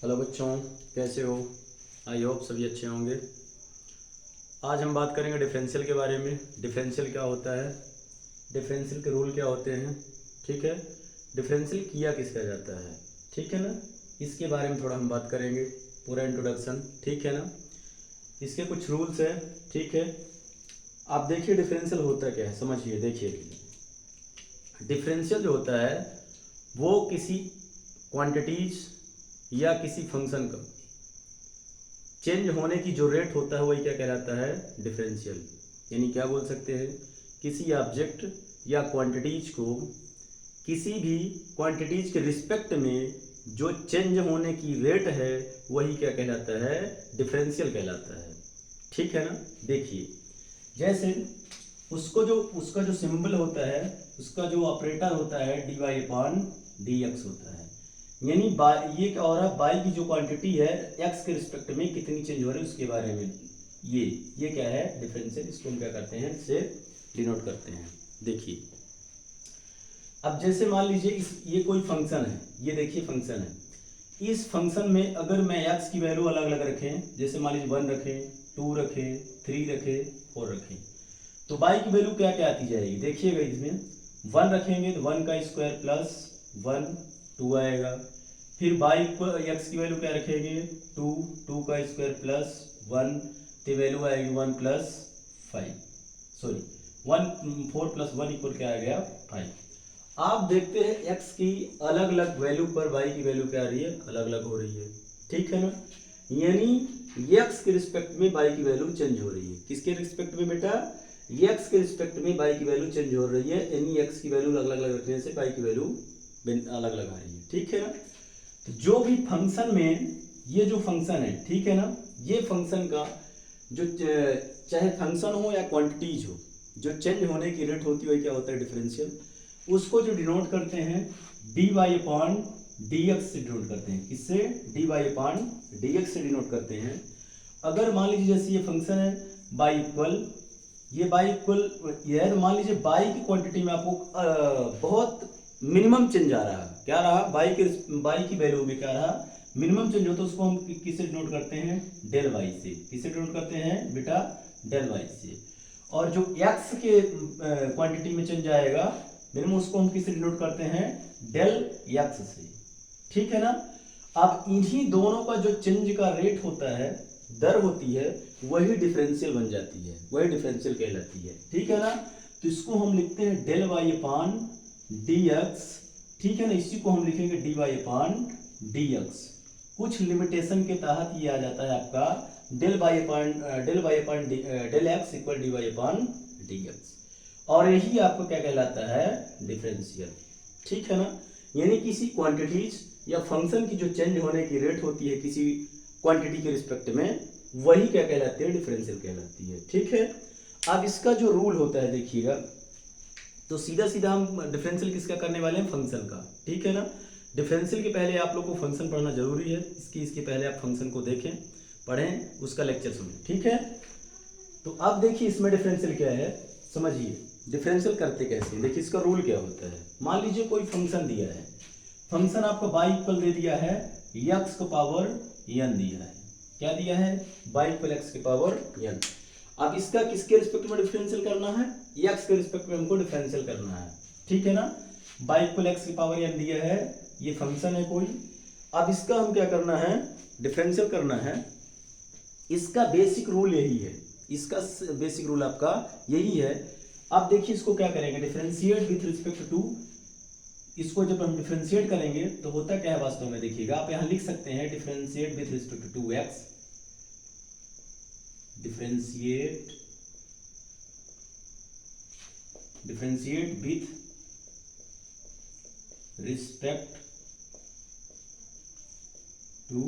Hello बच्चों, कैसे हो? आई होप सभी अच्छे होंगे। आज हम बात करेंगे डिफरेंशियल के बारे में। डिफरेंशियल क्या होता है, डिफरेंशियल के रूल क्या होते हैं, ठीक है। डिफरेंशियल किया किसका जाता है, ठीक है ना। इसके बारे में थोड़ा हम बात करेंगे, पूरा इंट्रोडक्शन, ठीक है ना। इसके कुछ रूल्स हैं, ठीक है। आप देखिए डिफरेंशियल होता क्या है, समझिए, देखिए। डिफरेंशियल जो होता है वो किसी क्वांटिटीज या किसी फंक्शन का चेंज होने की जो रेट होता है वही क्या कहलाता है, डिफरेंशियल। यानी क्या बोल सकते हैं, किसी ऑब्जेक्ट या क्वांटिटीज को किसी भी क्वांटिटीज के रिस्पेक्ट में जो चेंज होने की रेट है वही क्या कहलाता है, डिफरेंशियल कहलाता है, ठीक है ना। देखिए जैसे उसका जो सिंबल होता है, उसका जो ऑपरेटर होता है dy अपॉन dx होता है। यानी ये क्या हो रहा है, बाई की जो क्वांटिटी है x के रिस्पेक्ट में कितनी चेंज हो रही है उसके बारे में ये क्या है, डिफरेंशियल। इसको हम क्या करते हैं, इससे डिनोट करते हैं। देखिए अब जैसे मान लीजिए ये कोई फंक्शन है, ये देखिए फंक्शन है। इस फंक्शन में अगर मैं x की वैल्यू अलग अलग रखें, जैसे मान लीजिए 1 रखें, 2 रखें, 3 रखें, 4 रखें, तो बाई की वैल्यू क्या क्या आती जाएगी, देखिएगा। इसमें 1 रखेंगे तो 1 का स्क्वायर प्लस 1 2 आएगा। फिर बाई को एक्स की वैल्यू क्या रखेंगे, 2 2 का स्क्वायर प्लस 1, तो वैल्यू आएगी 1 प्लस 5, सॉरी 1 4 प्लस 1 इक्वल क्या आ गया, 5। आप देखते हैं x की अलग अलग वैल्यू पर y की वैल्यू क्या आ रही है, अलग अलग हो रही है, ठीक है ना। यानी x के रिस्पेक्ट में y की वैल्यू चेंज हो रही है। किसके रिस्पेक्ट में बेटा, x के रिस्पेक्ट में y की वैल्यू चेंज हो रही है। यानी x की वैल्यू अलग अलग रखने से y की वैल्यू अलग अलग आ रही है, ठीक है ना। तो जो भी फंक्शन में ये जो फंक्शन है, ठीक है ना, ये फंक्शन का जो चाहे फंक्शन हो या क्वांटिटीज हो, जो चेंज होने की रेट होती है क्या होता है, डिफरेंशियल। उसको जो डिनोट करते हैं dy अपॉन dx से डिनोट करते हैं। किससे, dy अपॉन dx से डिनोट करते हैं। अगर मान लीजिए जैसे ये फंक्शन है बाई इक्वल, ये बाई इक्वल ये है, तो मान लीजिए बाई की क्वांटिटी में आपको बहुत मिनिमम चेंज आ रहा, क्या रहा, बाई की वैल्यू में क्या रहा, मिनिमम चेंज हो, तो उसको हम किससे डिनोट करते हैं, डेल वाई से। किससे डिनोट करते हैं बेटा, डेल वाई से। और जो x के क्वांटिटी में चेंज आएगा मिनिमम, उसको हम किससे डिनोट करते हैं, डेल x से, ठीक है ना। अब इन्हीं दोनों का जो चेंज का रेट होता है, दर होती है, वही डिफरेंशियल बन जाती है, वही डिफरेंशियल कहलाती है, ठीक है ना। तो इसको हम लिखते हैं del y upon d x, ठीक है ना। इसी को हम लिखेंगे d y upon d x. कुछ लिमिटेशन के तहत ये आ जाता है आपका del y upon del x equal d y upon d x, और यही आपको क्या कहलाता है, डिफरेंशियल, ठीक है ना। यानी किसी क्वांटिटीज या फंक्शन की जो चेंज होने की रेट होती है किसी क्वांटिटी के रिस्पेक्ट में, वही क्या कहलाती है, डिफरेंशियल कहलाती है, ठीक है। अब इसका जो रूल होता है देखिएगा, तो सीधा सीधा हम डिफरेंशियल किसका करने वाले हैं, फंक्शन का, ठीक है ना। डिफरेंशियल के पहले आप लोग को फंक्शन पढ़ना जरूरी है, इसके पहले आप फंक्शन को देखें, पढ़ें, उसका लेक्चर सुनें, ठीक है। तो अब देखिए इसमें डिफरेंशियल क्या है, समझिए डिफरेंशियल करते कैसे। देखिए इसका रूल क्या होता है। मान लीजिए कोई फंक्शन दिया है, फंक्शन आपको y इक्वल दे दिया है x को पावर n दिया है, क्या दिया है, y इक्वल x की पावर n। अब इसका किसके रिस्पेक्ट में डिफरेंशियल करना है, x के रिस्पेक्ट में हमको डिफरेंशियल करना है, ठीक है ना। y इक्वल x की पावर n दिया है, ये फंक्शन है कोई। अब इसका हम क्या करना है, डिफरेंशियल करना है। इसका बेसिक रूल यही है, इसका बेसिक रूल आपका यही है। अब देखिए इसको क्या करेंगे, डिफरेंशिएट विथ रिस्पेक्ट टू, इसको जब हम डिफरेंशिएट करेंगे तो होता क्या है वास्तव में, देखिएगा आप यहां लिख सकते हैं differentiate with respect to X, differentiate with respect to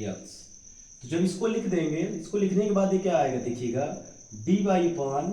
X. तो जब इसको लिख देंगे, इसको लिखने के बाद ये क्या आएगा, देखिएगा D Y upon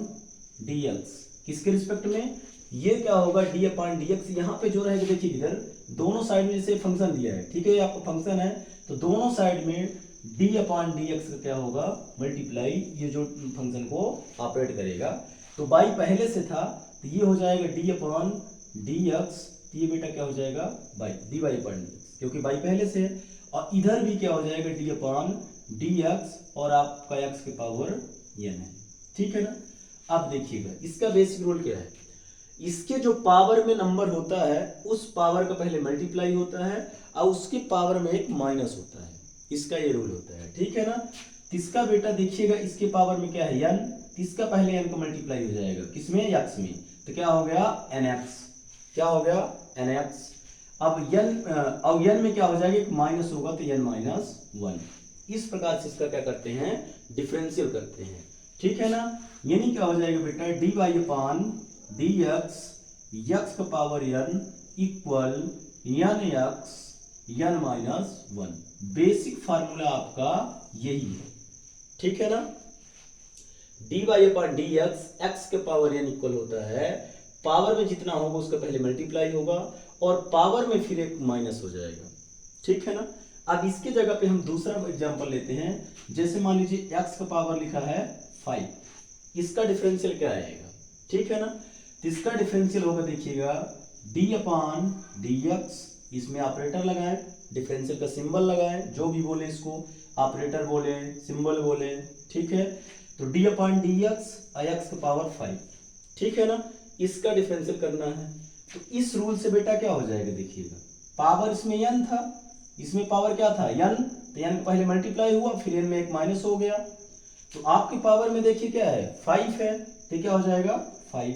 D X, किसके रिस्पेक्ट में, ये क्या होगा, डी अपॉन डी एक्स। यहाँ पे जो रहेगा देखिए इधर दोनों साइड में जैसे फंक्शन दिया है, ठीक है, ये आपका फंक्शन है, तो दोनों साइड में डी अपॉन डी एक्स का क्या होगा, मल्टीप्लाई, ये जो फंक्शन को ऑपरेट करेगा। तो बाई पहले से था तो ये हो जाएगा डी अपॉन डी एक्स, ये बेटा क्या हो जाएगा, Y D Y upon D X, क्योंकि बाई पहले से है। और इधर भी क्या हो जाएगा डी अपॉन डी एक्स और आपका एक्स के पावर n है, ठीक है ना। अब देखिएगा इसका बेसिक रूल क्या है, इसके जो पावर में नंबर होता है उस पावर का पहले मल्टीप्लाई होता है और उसके पावर में एक माइनस होता है, इसका ये रूल होता है, ठीक है ना। इसका बेटा देखिएगा इसके पावर में क्या है n, इसका पहले n का मल्टीप्लाई हो जाएगा किसमें, x में, तो क्या हो गया nx, क्या हो गया nx। अब n में क्या हो जाएगा, एक माइनस होगा तो n माइनस 1। इस प्रकार से इसका क्या करते हैं, डिफरेंशियल करते हैं, ठीक है ना। यानी क्या हो जाएगा बेटा D y upon d x x का power n equal n x n minus 1। Basic formula आपका यही है, ठीक है ना। D y upon d x x के पावर n इक्वल होता है, पावर में जितना होगा उसका पहले मल्टीप्लाई होगा और पावर में फिर एक माइनस हो जाएगा, ठीक है ना। अब इसके जगह पे हम दूसरा एग्जांपल लेते हैं, जैसे मान लीजिए x का पावर लिखा है 5, इसका डिफरेंशियल क्या आएगा, ठीक है ना। तो इसका डिफरेंशियल होगा देखिएगा d अपान डी एक्स, इसमें ऑपरेटर लगाएं, डिफरेंशियल का सिंबल लगाएं, जो भी बोले इसको ऑपरेटर बोले सिंबल बोले, ठीक है। तो d अपान डी एक्स एक्स का पावर 5, ठीक है ना। इसका डिफरेंशियल करना है, तो इस रूल से बेटा क्या हो जाएगा देखिएगा, पावर इसमें n था, इसमें पावर क्या था n, तो n पहले मल्टीप्लाई हुआ फिर n में एक माइनस हो गया, तो आपकी पावर में देखिए क्या है 5 है, तो क्या हो जाएगा 5।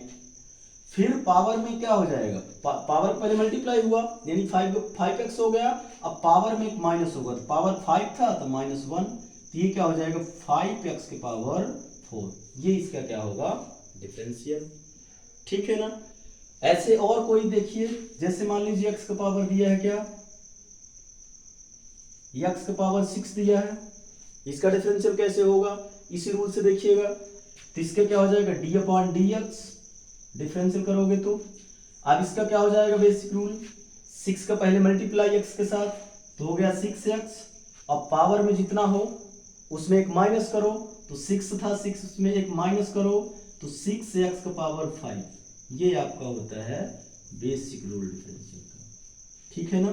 फिर पावर में क्या हो जाएगा, पावर पहले मल्टीप्लाई हुआ यानी 5x हो गया, अब पावर में एक माइनस होगा, तो पावर 5 था तो -1, तो ये क्या हो जाएगा 5x के पावर 4। ये इसका क्या होगा डिफरेंशियल, ठीक है ना। ऐसे और कोई देखिए, जैसे मान लीजिए x का पावर दिया है क्या, x का पावर 6 दिया है, इसका डिफरेंशियल कैसे होगा, इसी रूल से देखिएगा। तो इसका क्या हो जाएगा d upon D x, differential करोगे तो अब इसका क्या हो जाएगा बेसिक रूल, 6 का पहले मल्टीप्लाई x के साथ तो हो गया 6x, अब पावर में जितना हो उसमें एक माइनस करो, तो 6 था 6 उसमें एक माइनस करो तो 6x का पावर 5। ये आपका होता है बेसिक रूल डिफरेंशियल का, ठीक है ना।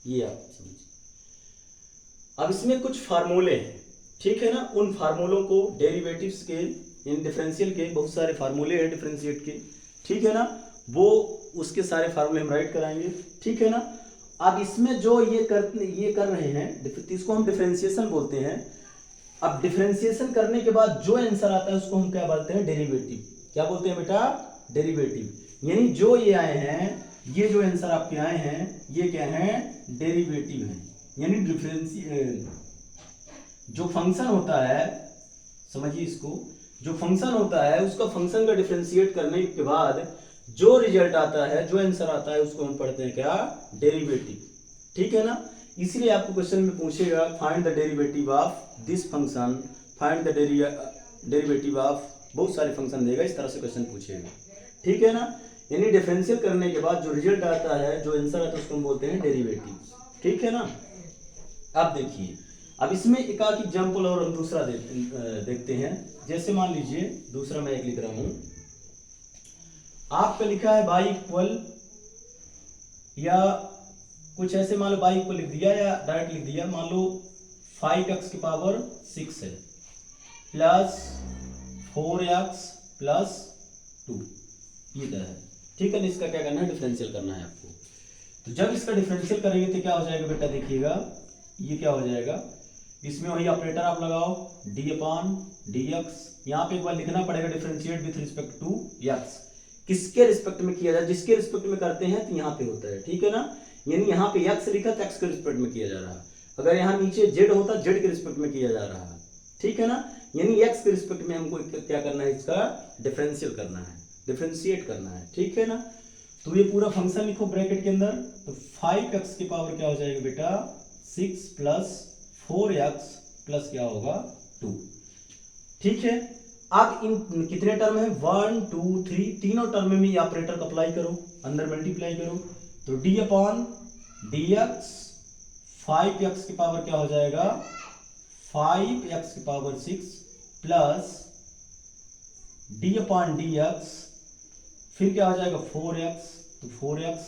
ये आप समझिए। अब इसमें कुछ फार्मूले हैं, ठीक है ना, उन फार्मूलों को डेरिवेटिव्स के, इन डिफरेंशियल के बहुत सारे फार्मूले हैं डिफरेंशिएट के, ठीक है ना, वो उसके सारे फार्मूले हम राइट कराएंगे, ठीक है ना। अब इसमें जो ये कर रहे हैं इसको हम डिफरेंशिएशन बोलते हैं। अब डिफरेंशिएशन करने के बाद जो आंसर आता है उसको हम क्या बोलते हैं डेरिवेटिव, क्या बोलते हैं बेटा डेरिवेटिव। यानी जो ये आए हैं, ये जो आंसर आपके आए हैं ये क्या है डेरिवेटिव है, यानी जो फंक्शन होता है, समझिए इसको, जो फंक्शन होता है उसका फंक्शन का डिफरेंशिएट करने के बाद जो रिजल्ट आता है, जो आंसर आता है उसको हम पढ़ते हैं क्या डेरिवेटिव, ठीक है ना। इसलिए आपको क्वेश्चन में पूछेगा find the derivative of this function, find the derivative of, बहुत सारे फंक्शन देगा, इस तरह से क्वेश्चन पूछेगा, ठीक है ना। यानी डिफरेंशियल करने के बाद जो रिजल्ट आता है, जो आंसर आता है उसको हम बोलते हैं डेरिवेटिव, ठीक है ना। अब देखिए, अब इसमें एक आध एग्जाम्पल और हम दूसरा देखते हैं। जैसे मान लीजिए दूसरा मैं एक लिख रहा हूं, आपका लिखा है y इक्वल, या कुछ ऐसे मान लो y इक्वल लिख दिया या डायरेक्ट लिख दिया, मान लो 5x की पावर 6 है प्लस 4x प्लस 2, ये है, ठीक है ना। इसका क्या करना है डिफरेंशियल करना है आपको। तो जब इसका डिफरेंशियल करेंगे तो क्या हो जाएगा बेटा देखिएगा, ये क्या हो जाएगा, इसमें वही ऑपरेटर आप लगाओ d अपॉन डी एक्स, यहाँ पे एक बार लिखना पड़ेगा differentiate with respect to x, किसके रिस्पेक्ट में किया जाए, जिसके रिस्पेक्ट में करते हैं तो यहाँ पे होता है, ठीक है ना। यानी यहाँ पे x लिखा तो x के रिस्पेक्ट में किया जा रहा है, अगर यहाँ नीचे z होता z के रिस्पेक्ट में किया जा रहा है, ठीक है ना। यानी x के रिस्पेक्ट में हमको क्या करना है, इसका डिफरेंशियल करना है, डिफरेंशिएट करना है, ठीक है ना। तो ये पूरा फंक्शन लिखो ब्रैकेट के अंदर, तो 5x की पावर क्या हो जाएगा बेटा 6 प्लस 4x प्लस क्या होगा 2, ठीक है। अब इन कितने टर्म है 1 2 3, तीनों टर्म में ये ऑपरेटर को अप्लाई करो, अंदर मल्टीप्लाई करो, तो d upon D x 5x की पावर क्या हो जाएगा 5x की power 6 plus d upon D x, फिर क्या हो जाएगा 4x, तो 4x,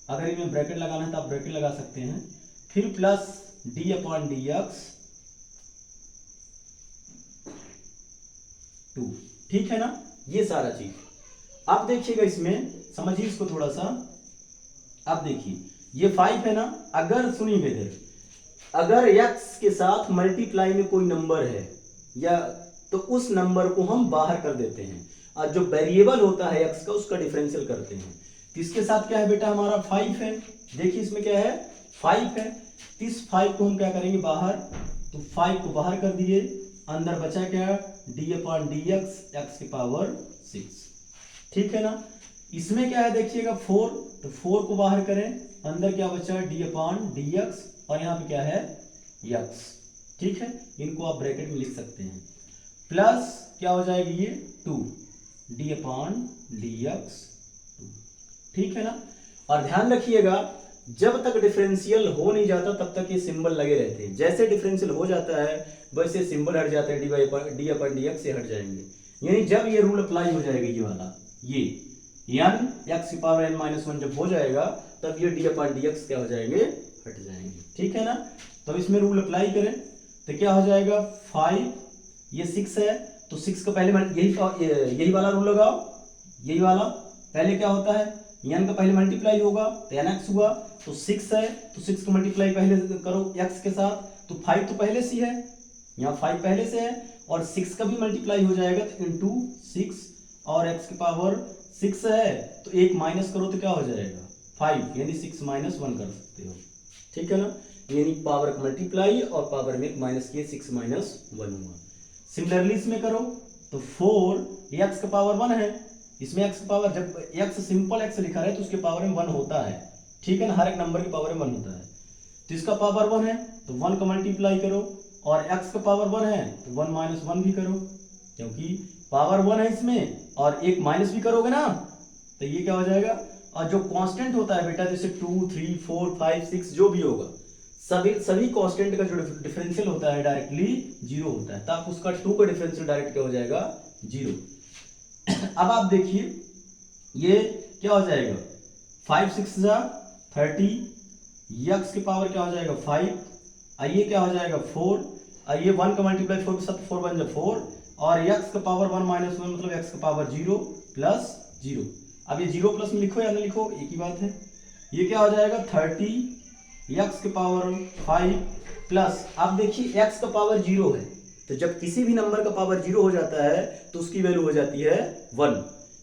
अगर इनमें ब्रैकेट लगाना है तो आप ब्रैकेट लगा सकते हैं, फिर plus D upon D x 2। ठीक है ना, ये सारा चीज। आप देखिएगा इसमें, समझिए इसको थोड़ा सा। आप देखिए ये 5 है ना, अगर सुनिए मेरे, अगर x के साथ मल्टीप्लाई में कोई नंबर है या तो उस नंबर को हम बाहर कर देते हैं और जो वेरिएबल होता है x का उसका डिफरेंशियल करते हैं। तो इसके साथ क्या है बेटा, हमारा 5 है। देखिए इसमें क्या है, 5 है। तो इस 5 को हम क्या करेंगे बाहर, तो 5 को बाहर कर दिए, अंदर बचा क्या, D upon D x x की पावर 6। ठीक है ना, इसमें क्या है देखिएगा 4, तो 4 को बाहर करें, अंदर क्या बचा, डी अपॉन डी एक्स, और यहाँ पे क्या है एक्स। ठीक है, इनको आप ब्रैकेट में लिख सकते हैं। प्लस क्या हो जाएगी ये 2 डी अपॉन डी एक्स 2। ठीक है ना, और ध्यान रखिएगा जब तक डिफरेंशियल हो नहीं जाता तब तक ये सिंबल लगे रहते हैं। जैसे डिफरेंशियल हो जाता है वैसे सिंबल हट जाते हैं, डी अपॉन डी एक्स से हट जाएंगे। यानी जब ये रूल अप्लाई हो जाएगा, ये वाला, ये n x की पावर n माइनस 1 जब हो जाएगा तब ये डी अपॉन डी एक्स क्या हो जाएंगे, हट जाएंगे। ठीक है ना, तो इसमें रूल अप्लाई करें तो क्या हो जाएगा, 5, ये 6 है तो 6 का पहले यही वाला रूल लगाओ, यही वाला। पहले क्या होता है, n का पहले मल्टीप्लाई होगा तो nx हुआ, तो 6 है तो 6 का मल्टीप्लाई पहले करो x के साथ, तो 5 तो पहले से है, यहाँ 5 पहले से है, और 6 का भी मल्टीप्लाई हो जाएगा तो इंटू 6, और x की पावर 6 है तो एक माइनस करो तो क्या हो जाएगा 5, यानी 6 माइनस 1 कर सकते हो। ठीक है ना, यानी पावर का मल्टीप्लाई और पावर में एक माइनस किए, 6 माइनस 1 हुआ। सिमिलरली इसमें करो तो 4, x का पावर 1 है, इसमें x का पावर, जब x सिंपल x लिखा है तो उसके पावर में 1 होता है। ठीक है ना, हर एक नंबर के पावर में 1 होता है, तो इसका पावर 1 है तो 1 का मल्टीप्लाई करो, और x का पावर 1 है तो 1 माइनस 1 भी करो, क्योंकि पावर 1 है इसमें, और एक माइनस भी करोगे ना तो ये क्या हो जाएगा। और जो कांस्टेंट होता है बेटा, जैसे 2, 3, 4, 5, 6 जो भी होगा, सभी कांस्टेंट का जो डिफरेंशियल होता है डायरेक्टली 0 होता है, तब उसका 2 का डिफरेंशियल डायरेक्ट क्या हो जाएगा, 0। अब आप देखिए ये क्या हो जाएगा, 5 6 जा 30, x की पावर क्या हो जाएगा 5, आइए क्या हो जाएगा 4, आइए 1 का मल्टीप्लाई 4 के साथ 4 बन जाए 4, और x का पावर 1 माइनस 1 मतलब x का पावर 0 प्लस 0। अब ये 0 प्लस में लिखो या ना लिखो एक ही बात है। ये क्या हो जाएगा 30 x के पावर 5 प्लस, आप देखिए x का पावर 0 है, तो जब किसी भी नंबर का पावर 0 हो जाता है तो उसकी वैल्यू हो जाती है 1।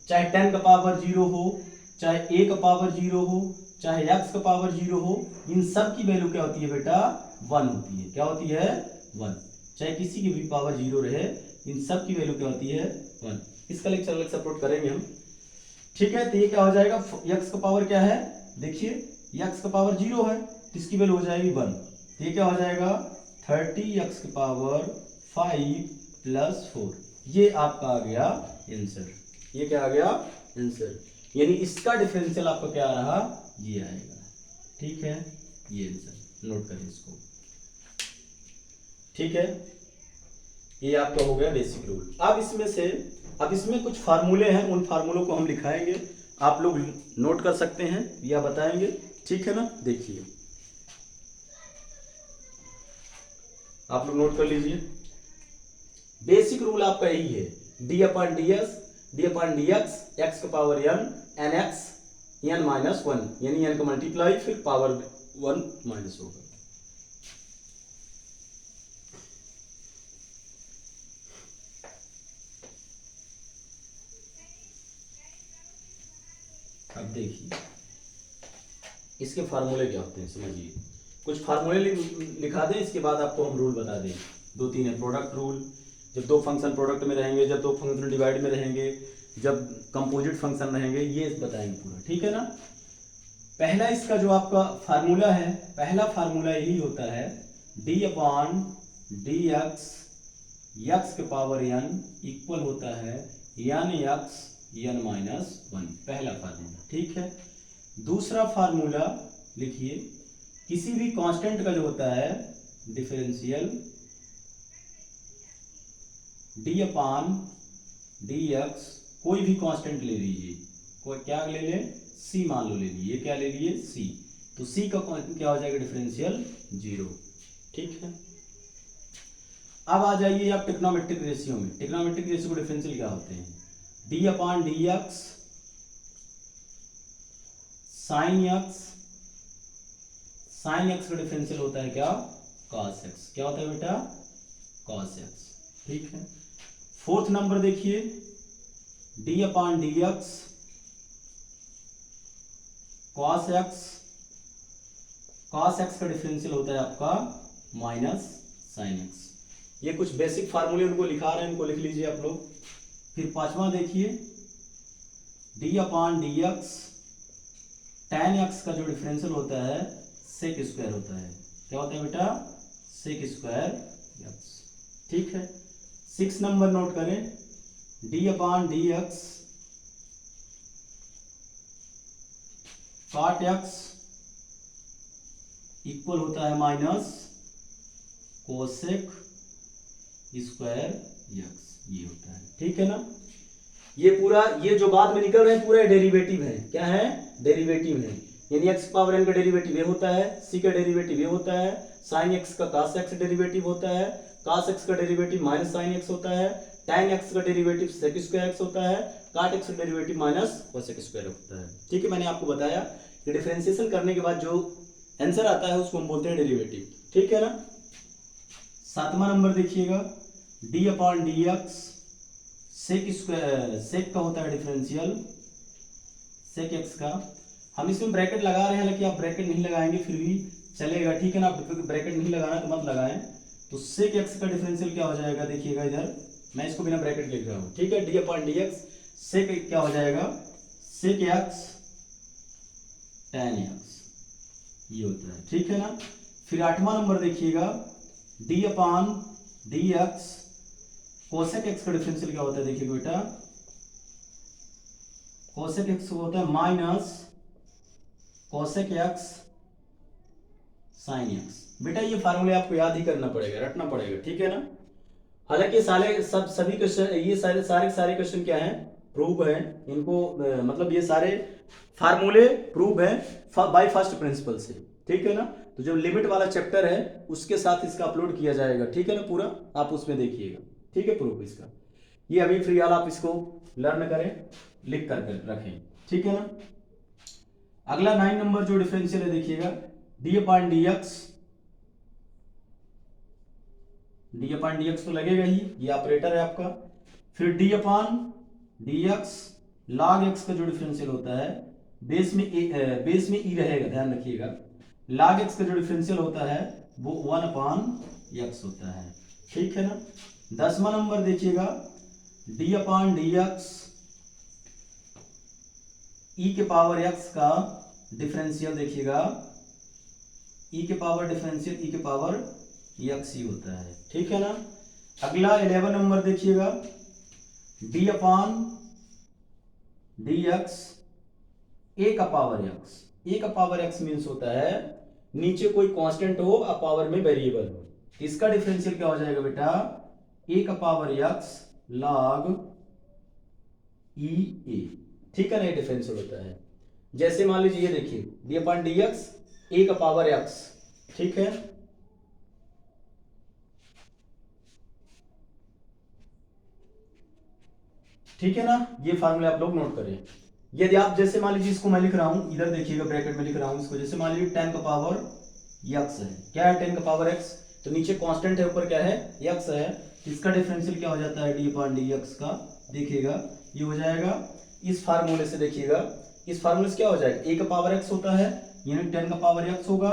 चाहे 10 का पावर 0 हो, चाहे a का पावर 0 हो, चाहे x का पावर 0 हो, इन सब की वैल्यू क्या होती है बेटा 1 होती है। क्या होती है 1। चाहे किसी की भी पावर 0 रहे, इन सब की वैल्यू क्या होती है 1। इसका लेक्चर अलग से अपलोड करेंगे हम। ठीक है, तो ये क्या हो जाएगा, x का पावर क्या है, देखिए x का पावर 0 है तो इसकी वैल्यू हो जाएगी 1, तो ये क्या हो जाएगा 30x की पावर 5 प्लस 4। ये आपका आ गया आंसर। ये क्या आ गया आंसर, यानी इसका डिफरेंशियल आपका क्या आ रहा, ये आएगा। ठीक है, ये आंसर नोट करें इसको। ठीक है, ये आपका हो गया बेसिक रूल। अब इसमें कुछ फार्मूले हैं, उन फार्मूलों को हम लिखाएंगे, आप लोग नोट कर सकते हैं या बताएंगे। ठीक है ना, देखिए आप लोग नोट कर लीजिए। बेसिक रूल आपका यही है, D upon d s, d upon D x, x का power n x n minus 1, यानी एन का मल्टीप्लाई फिर पावर 1 माइनस होगा। अब देखिए इसके फार्मूले क्या होते हैं, समझिए। कुछ फार्मूले लिखा दें, इसके बाद आपको हम रूल बता दें। 2-3 है। प्रोडक्ट रूल, जब 2 फंक्शन प्रोडक्ट में रहेंगे, जब 2 फंक्शन डिवाइड में रहेंगे, जब कंपोजिट फंक्शन रहेंगे, ये बताएंगे पूरा। ठीक है ना, पहला इसका जो आपका फार्मूला है, पहला फार्मूला यही होता है, D upon D x x के पावर एन इक्वल होता है एन एक्स एन माइनस 1, पहला फार्मूला। ठीक है, दूसरा फार्मूला लिखिए, किसी भी कांस्टेंट का जो होता है differential D upon D x, कोई भी कांस्टेंट ले लीजिए, कोई क्या ले लें, सी मान लो ले लीजिए, क्या ले लिए सी, तो सी का क्या हो जाएगा डिफरेंशियल 0। ठीक है, अब आ जाइए आप ट्रिग्नोमेट्रिक रेशियो में। ट्रिग्नोमेट्रिक रेशियो के डिफरेंशियल क्या होते हैं? D upon D x sine x, sine x का डिफरेंशियल होता है क्या? Cos x. क्या होता है बेटा? Cos x. ठीक है, फोर्थ नंबर देखिए, D upon D x cos x, cos x का डिफरेंशियल होता है आपका माइनस साइन एक्स। ये कुछ बेसिक फार्मूले उनको लिखा रहे हैं, इनको लिख लीजिए आप लोग। फिर पांचवा देखिए, D upon D x ten x का जो डिफरेंशियल होता है सेक स्क्वायर होता है। क्या होता है बेटा? Sec square X. ठीक है, 6 नंबर नोट करें, D upon D X cot X equal होता है माइनस कोसेक स्क्वायर एक्स, ये होता है। ठीक है ना, ये पूरा, ये जो बाद में निकल रहे हैं पूरा डेरिवेटिव है। क्या है? डेरिवेटिव है, यानी x पावर n का डेरिवेटिव ये होता है, c का डेरिवेटिव ये होता है, sin x का cos x डेरिवेटिव होता है, cos x का डेरिवेटिव माइनस sin x होता है, tan x का डेरिवेटिव sec स्क्वायर x होता है, cot x का डेरिवेटिव माइनस cosec स्क्वायर होता है। ठीक है, मैंने आपको बताया कि डिफरेंशिएशन करने के बाद जो आंसर आता है उसको हम बोलते हैं डेरिवेटिव। ठीक है ना, 7वां नंबर देखिएगा, d upon D x sec square, sec का होता है डिफरेंशियल सेक एक्स का। हम इसमें ब्रैकेट लगा रहे हैं, हालांकि आप ब्रैकेट नहीं लगाएंगे फिर भी चलेगा। ठीक है ना, आप ब्रैकेट नहीं लगाना तो मत लगाएं। तो सेक एक्स का डिफरेंशियल क्या हो जाएगा? देखिएगा इधर, मैं इसको बिना ब्रैकेट लिख रहा हूं। ठीक है, D upon D x sec क्या हो जाएगा? सेक एक्स टेन एक्स, ये होता है। ठीक है ना, फिर 8वां नंबर देखिएगा, d upon D x cosec x का डिफरेंशियल क्या होता है? देखिए बेटा, कोसेक एक्स होता है minus cosec x sine x. बेटा ये फार्मूले आपको याद ही करना पड़ेगा, रटना पड़ेगा। ठीक है ना, हालांकि सारे सभी क्वेश्चन, ये सारे क्वेश्चन क्या हैं? प्रूव है। इनको मतलब ये सारे फार्मूले प्रूव है बाय फर्स्ट प्रिंसिपल से। ठीक है ना, तो जो लिमिट वाला चैप्टर है उसके साथ इसका अपलोड किया जाएगा। ठीक है ना, पूरा आप उसमें देखिएगा। ठीक है, प्रूफ इसका ये अभी फिलहाल आप इसको लर्न करें, लिख कर रखें। ठीक है ना, अगला 9 नंबर जो डिफरेंशियल है देखिएगा, d upon D x, D upon D x तो लगेगा ही, ये ऑपरेटर है आपका। फिर D upon D x log x का जो डिफरेंशियल होता है, बेस में ई रहेगा, ध्यान रखिएगा। लॉग एक्स का जो डिफरेंशियल होता है वो 1 अपॉन एक्स होता है। ठीक है ना, 10वां नंबर देखिएगा, डी अपॉन डी एक्स ई के पावर एक्स का डिफरेंशियल देखिएगा, ई के पावर डिफरेंशियल ई के पावर एक्स ही होता है। ठीक है ना, अगला 11 नंबर देखिएगा, डी अपॉन डी एक्स ए का पावर एक्स। ए का पावर एक्स मीन्स होता है नीचे कोई कांस्टेंट हो और पावर में वेरिएबल हो। इसका डिफरेंशियल क्या हो जाएगा बेटा? ए का पावर एक्स लॉग ई ए। ठीक है ना, ये डिफरेंशियल होता है। जैसे मान लीजिए ये देखिए, डी अपॉन डी एक्स ए का पावर एक्स। ठीक है, ठीक है ना, ये फार्मूला आप लोग नोट करें। यदि आप जैसे मान लीजिए इसको मैं लिख रहा हूं, इधर देखिएगा ब्रैकेट में लिख रहा हूं इसको, जैसे मान लीजिए 10 का पावर एक्स है। क्या है 10 का पावर एक्स? तो नीचे कांस्टेंट है, ऊपर क्या है? एक्स है। इसका डिफरेंशियल क्या हो जाता है? डी अपॉन डी एक्स का। देखिएगा ये हो जाएगा इस फार्मूले से, देखिएगा इस फार्मूले से क्या हो जाएगा? ए का पावर एक्स होता है, यानी 10 का पावर एक्स होगा।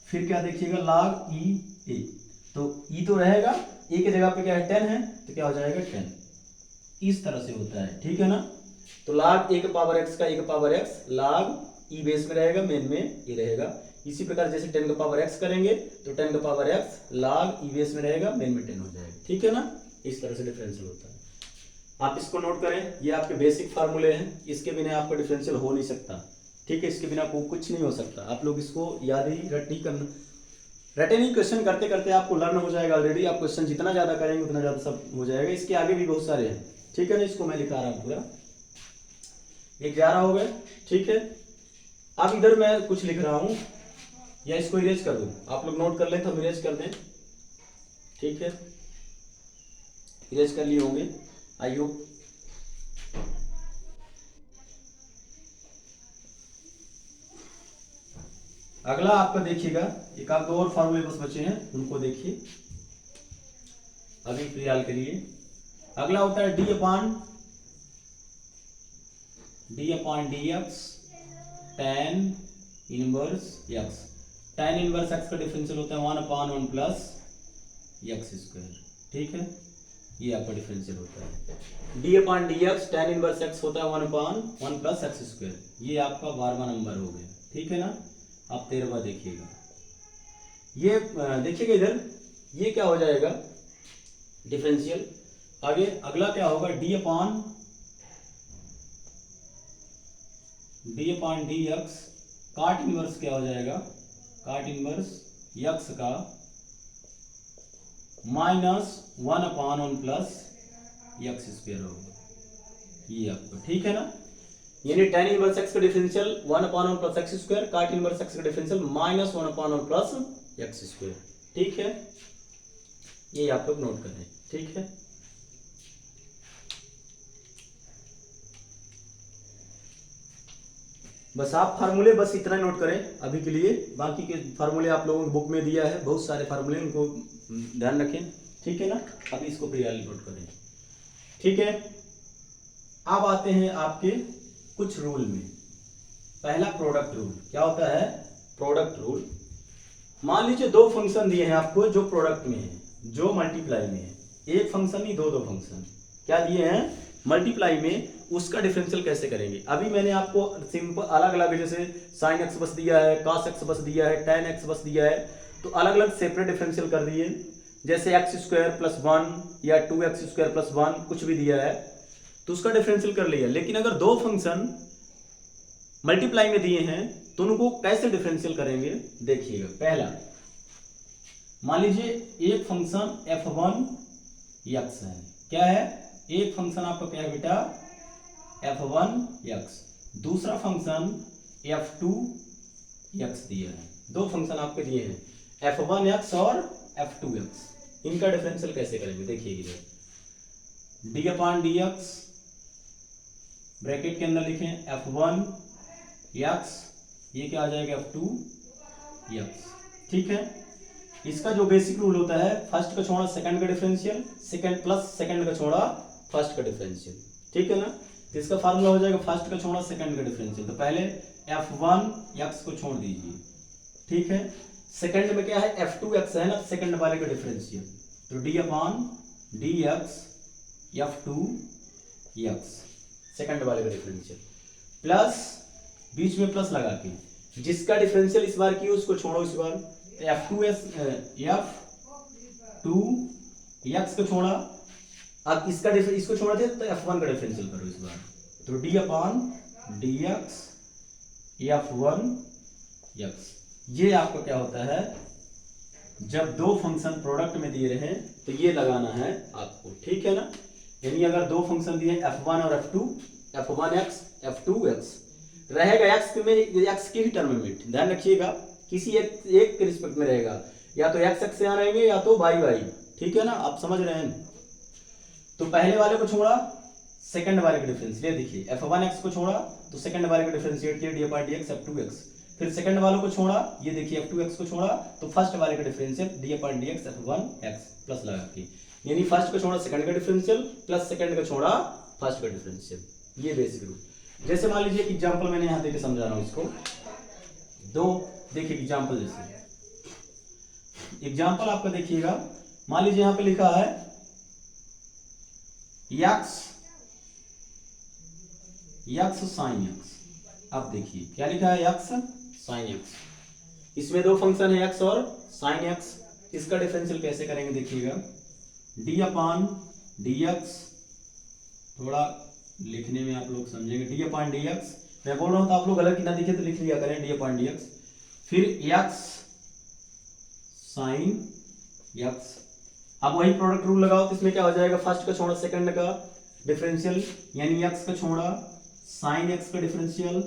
फिर क्या देखिएगा? लॉग ई ए, तो ई तो रहेगा, ए की जगह पे क्या है? 10 है, तो क्या हो जाएगा? 10। इस तरह से होता है। ठीक है ना, तो log ए का पावर एक्स का ए का पावर एक्स log ई बेस में रहेगा, मेन में ये रहेगा। इसी प्रकार जैसे 10 का पावर एक्स करेंगे तो 10 का पावर एक्स log ई बेस में रहेगा, मेन में 10 हो जाएगा। ठीक है ना, इस तरह से डिफरेंशियल होता है। आप इसको नोट करें, ये आपके बेसिक फार्मूले हैं, इसके बिना आपका डिफरेंशियल हो नहीं सकता। ठीक है, इसके बिना कुछ नहीं हो सकता। आप लोग इसको याद ही रट नहीं करना, रटे नहीं, क्वेश्चन करते करते आपको लर्न हो जाएगा ऑलरेडी। आप क्वेश्चन जितना ज्यादा करेंगे उतना ज्यादा सब हो जाएगा। इसके आगे भी बहुत सारे हैं। ठीक है ना, इसको मैं लिखा रहा हूँ पूरा। 11 हो गए। ठीक है, अब इधर मैं कुछ लिख रहा हूं, या इसको इरेज कर दूं? आप लोग नोट कर लें तो हम इरेज कर दें, ठीक है, इरेज कर लिए होंगे आई होप। अगला आपका देखिएगा, एक आध दो और फार्मूले बस बचे हैं, उनको देखिए अभी फिलहाल के लिए। अगला होता है D upon D x tan inverse x. tan inverse x का डिफरेंशियल होता है 1/1 प्लस एक्स स्क्वायर, ठीक है, ये आपका डिफरेंशियल होता है। D upon D x tan inverse x होता है 1/1 प्लस एक्स स्क्वायर, ये आपका 12वां नंबर हो गया, ठीक है ना। आप 13वां देखिएगा, ये देखिएगा इधर, ये क्या हो जाएगा डिफरेंशियल। आगे अगला क्या होगा, डी अपॉन डी एक्स काट इनवर्स क्या हो जाएगा, काट इनवर्स एक्स का -1/1 प्लस एक्स स्क्वायर होगा, ये आपको, ठीक है ना। यानी tan इनवर्स एक्स का डिफरेंशियल 1/1 प्लस एक्स स्क्वायर, काट इनवर्स एक्स का डिफरेंशियल -1/1 प्लस एक्स स्क्वायर, ठीक है, ये आप लोग नोट करें, ठीक है। बस आप फार्मूले बस इतना नोट करें अभी के लिए, बाकी के फार्मूले आप लोगों को बुक में दिया है, बहुत सारे फार्मूले, उनको ध्यान रखें, ठीक है ना। अभी इसको प्रियाली नोट करें, ठीक है। अब आते हैं आपके कुछ रूल में। पहला प्रोडक्ट रूल, क्या होता है प्रोडक्ट रूल। मान लीजिए दो फंक्शन दिए हैं आपको जो प्रोडक्ट में है, जो मल्टीप्लाई में है, एक फंक्शन नहीं दो फंक्शन क्या दिए हैं मल्टीप्लाई में, उसका डिफरेंशियल कैसे करेंगे। अभी मैंने आपको सिंपल अलग अलग, जैसे साइन एक्स बस दिया है, कॉस एक्स बस दिया है, टेन एक्स बस दिया है, तो अलग अलग सेपरेट डिफरेंशियल कर दिए। जैसे एक्स स्क्वायर प्लस 1 या 2x स्क्वायर प्लस 1 कुछ भी दिया है तो उसका डिफरेंशियल कर लिया। लेकिन अगर दो फंक्शन मल्टीप्लाई में दिए हैं तो उनको कैसे डिफरेंशियल करेंगे देखिएगा। पहला मान लीजिए एक फंक्शन f1x है, क्या है, एक फंक्शन आपका क्या है बेटा f1x, दूसरा फंक्शन f2x दिया है, दो फंक्शन आपके दिए हैं f1x और f2x, इनका डिफरेंशियल कैसे करेंगे देखिए। D upon D x bracket के अंदर लिखें f1x, ये क्या आ जाएगा f2x, ठीक है। इसका जो बेसिक रूल होता है, फर्स्ट का छोड़ा सेकंड का डिफरेंशियल, सेकंड प्लस सेकंड का छोड़ा फर्स्ट का डिफरेंशियल, ठीक है ना। तो इसका फार्मूला हो जाएगा फर्स्ट का छोड़ा सेकंड का डिफरेंशियल, तो पहले f1x को छोड़ दीजिए, ठीक है। सेकंड में क्या है f2x है ना, सेकंड वाले का डिफरेंशियल, तो d upon dx f2x second वाले का डिफरेंशियल, प्लस बीच में प्लस लगा के जिसका डिफरेंशियल इस बार की उसको छोड़ो इस बार, f2x को छोड़ा, अब इसका इसको छोड़ा थे तो f1 का डिफरेंशियल करो इस बार, तो d अपॉन dx f1x। ये आपका क्या होता है, जब दो फंक्शन प्रोडक्ट में दिए रहे तो ये लगाना है आपको, ठीक है ना। यानी अगर दो फंक्शन दिए f1 और f2, f1x f2x, रहेगा x में x की ही टर्म में, ध्यान रखिएगा किसी एक के रिस्पेक्ट में रहेगा, या तो x से यहाँ रहेंगे या तो y, ठीक है ना, आप समझ रहे हैं। तो पहले वाले को छोड़ा सेकंड वाले का डिफरेंस, ये देखिए f1x को छोड़ा तो सेकंड वाले का डिफरेंशिएट किया d अपॉन dx f2x, फिर सेकंड वालों को छोड़ा, ये देखिए f2x को छोड़ा तो फर्स्ट वाले का differential d upon dx f1x plus लगा के, यानी फर्स्ट का छोड़ा सेकंड का डिफरेंशियल प्लस सेकंड का छोड़ा फर्स्ट का डिफरेंशियल, ये बेसिक रूल। जैसे मान लीजिए एग्जांपल मैंने यहां देके समझा रहा हूं इसको, दो देखिए एग्जांपल, जैसे एग्जांपल आपका देखिएगा, मान लीजिए यहां पे लिखा है x sin x, अब देखिए क्या लिखा है x sin x, इसमें दो फंक्शन है x और sin x, इसका डिफरेंशियल कैसे करेंगे देखिएगा। d अपॉन dx, थोड़ा लिखने में आप लोग समझेंगे, d अपॉन dx, मैं बोल रहा हूं तो आप लोग अलग ना दिखे तो लिख लिया करें d अपॉन dx, फिर x sin x। अब वही प्रोडक्ट रूल लगाओ तो इसमें क्या हो जाएगा, फर्स्ट का छोड़ा सेकंड का डिफरेंशियल, यानी x का छोड़ा sin x का डिफरेंशियल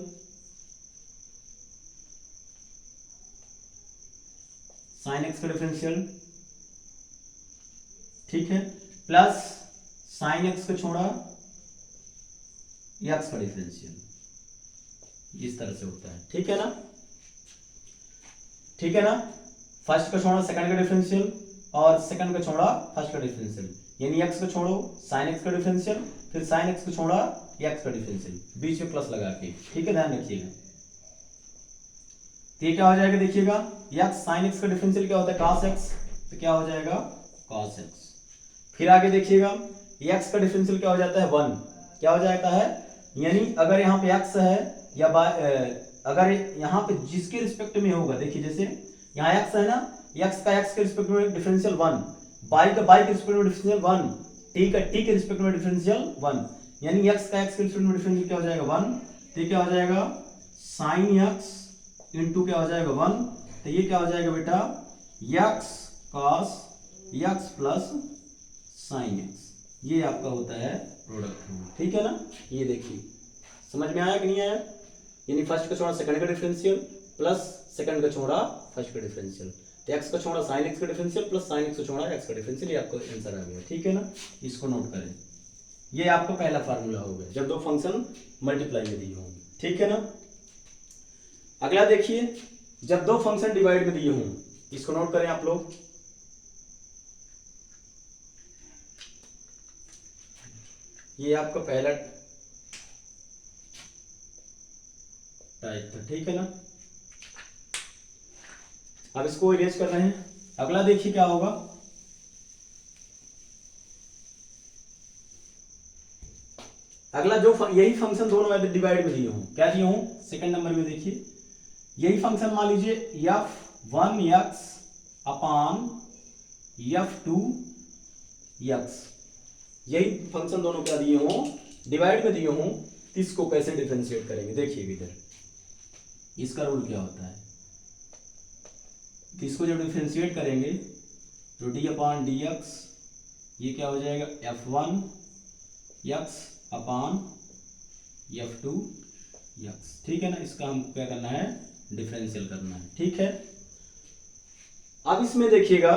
साइन एक्स का डिफरेंशियल, ठीक है, प्लस साइन एक्स को छोड़ा एक्स का डिफरेंशियल, इस तरह से होता है, ठीक है ना, ठीक है ना। फर्स्ट का छोड़ा सेकंड का डिफरेंशियल और सेकंड का छोड़ा फर्स्ट का डिफरेंशियल, यानी एक्स को छोड़ो साइन एक्स का डिफरेंशियल, फिर साइन एक्स को छोड़ा एक्स का डिफरेंशियल, बीच में प्लस लगा के, ठीक है, ध्यान रखिएगा। तो ये क्या हो जाएगा, देखिएगा, एक्स साइन एक्स का डिफरेंशियल क्या होता है, cos x, तो क्या हो जाएगा cos x। फिर आगे देखिएगा, x का डिफरेंशियल क्या हो जाता है 1, क्या हो जाता है, यानी अगर यहाँ पे x है या अगर यहाँ पे जिसके रिस्पेक्ट में होगा, देखिए जैसे यहाँ x है ना, x का x के रिस्पेक्ट में डिफरेंशियल 1, y का y के रिस्पेक्ट में डिफरेंशियल 1, t का t के रिस्पेक्ट में डिफरेंशियल 1, यानी x का x के रिस्पेक्ट में डिफरेंशियल क्या हो जाएगा 1, तो क्या हो जाएगा sin x इंटू क्या हो जाएगा 1, तो ये क्या हो जाएगा बेटा x cos x plus sin x, ये आपका होता है प्रोडक्ट रूल, ठीक है ना। ये देखिए समझ में आया कि नहीं आया, यानी फर्स्ट का छोड़ा सेकंड का डिफरेंशियल प्लस सेकंड का छोड़ा फर्स्ट का डिफरेंशियल, तो x का छोड़ा sin x का डिफरेंशियल प्लस sin x का छोड़ा x का डिफरेंशियल, ये आपको आंसर आ गया, ठीक है ना। इसको नोट करें, ये आपका पहला फार्मूला हो गया जब दो फंक्शन मल्टीप्लाई में दिए होंगे, ठीक है ना। अगला देखिए, जब दो फंक्शन डिवाइड में दिए हों, इसको नोट करें आप लोग, ये आपका पहला टाइप था, ठीक है ना। अब इसको इरेज कर रहे हैं। अगला देखिए क्या होगा, अगला जो यही फंक्शन दोनों डिवाइड में दिए हों, क्या दिए हों, सेकंड नंबर में देखिए, यही फंक्शन मान लीजिए f1x अपान f2x, यही फंक्शन दोनों क्या दिए हों, डिवाइड में दिए हों, तो इसको कैसे डिफरेंशिएट करेंगे, देखिए इधर इसका रूल क्या होता है। तो इसको जब डिफरेंशिएट करेंगे तो d अपान dx, ये क्या हो जाएगा f1x अपान f2x, ठीक है ना। इसका हमको क्या करना है, डिफरेंशियल करना है, ठीक है। अब इसमें देखिएगा,